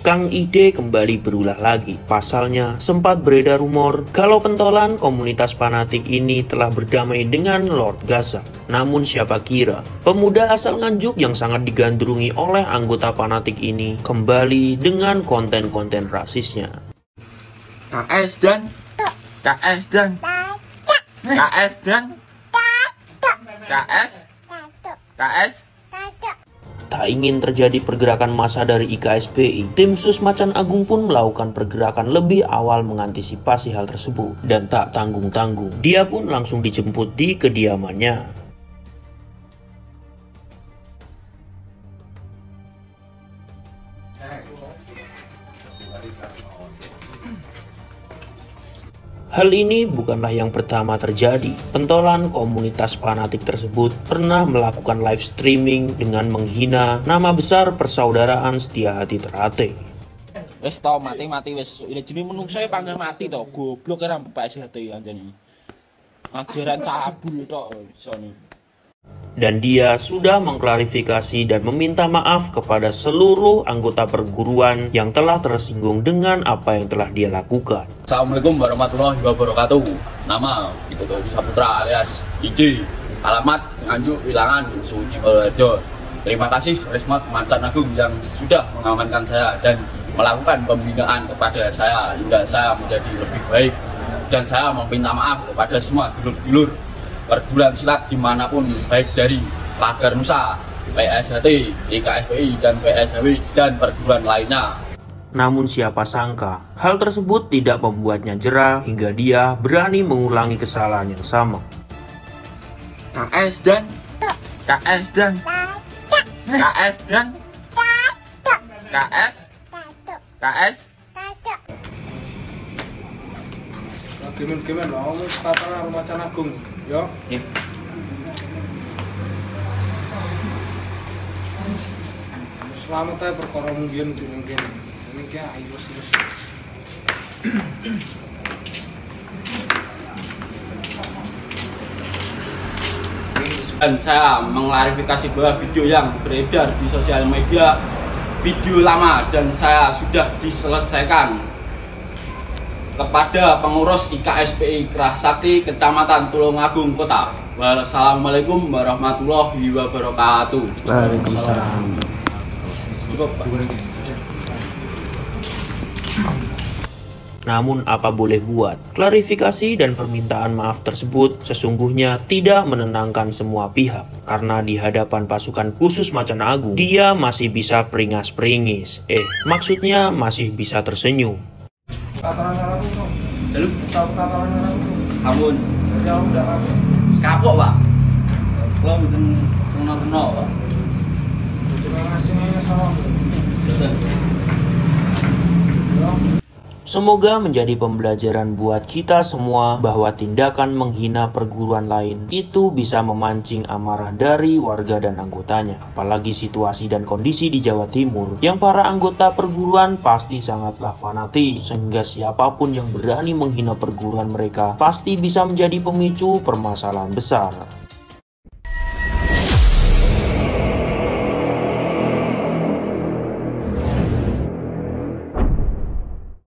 Kang Ide kembali berulah lagi. Pasalnya, sempat beredar rumor kalau pentolan komunitas fanatik ini telah berdamai dengan Lord Gaza. Namun siapa kira, pemuda asal Nganjuk yang sangat digandrungi oleh anggota fanatik ini kembali dengan konten-konten rasisnya. KS dan KS dan KS dan KS KS. Tak ingin terjadi pergerakan massa dari IKSPI, tim Sus Macan Agung pun melakukan pergerakan lebih awal mengantisipasi hal tersebut. Dan tak tanggung-tanggung, dia pun langsung dijemput di kediamannya. Hal ini bukanlah yang pertama terjadi. Pentolan komunitas fanatik tersebut pernah melakukan live streaming dengan menghina nama besar Persaudaraan Setia Hati Ternate. Wes tau mati wes ini jenis menungso ya panggil mati toh goblok kira PSHT anjani. Ajaran cabul tok isone. Dan dia sudah mengklarifikasi dan meminta maaf kepada seluruh anggota perguruan yang telah tersinggung dengan apa yang telah dia lakukan. Assalamualaikum warahmatullahi wabarakatuh. Nama Ito Saputra alias Ide. Alamat Nganjuk Wilangan Sunyi Balajo. Terima kasih Resmat Macan Agung yang sudah mengamankan saya dan melakukan pembinaan kepada saya hingga saya menjadi lebih baik. Dan saya meminta maaf kepada semua dulur-dulur perguruan silat dimanapun, baik dari Pagar Nusa, PSHT, IKSPI, dan PSHW, dan perguruan lainnya. Namun siapa sangka, hal tersebut tidak membuatnya jera hingga dia berani mengulangi kesalahan yang sama. KS dan KS dan KS dan KS KS. Gimana mau tata Macan Agung yo. Selamat ya perkara mungkin ini kayak ayo terus. Dan saya mengklarifikasi bahwa video yang beredar di sosial media video lama dan saya sudah diselesaikan kepada pengurus IKSPI Kerah Sakti Kecamatan Tulungagung Kota. Wassalamualaikum warahmatullahi wabarakatuh. Waalaikumsalam. Namun apa boleh buat, klarifikasi dan permintaan maaf tersebut sesungguhnya tidak menenangkan semua pihak. Karena di hadapan pasukan khusus Macan Agung, dia masih bisa peringas-peringis. Maksudnya masih bisa tersenyum. Ampun. Kapok, Pak. Kalau mungkin reno-reno, Pak. Semoga menjadi pembelajaran buat kita semua bahwa tindakan menghina perguruan lain itu bisa memancing amarah dari warga dan anggotanya. Apalagi situasi dan kondisi di Jawa Timur yang para anggota perguruan pasti sangatlah fanatik, sehingga siapapun yang berani menghina perguruan mereka pasti bisa menjadi pemicu permasalahan besar.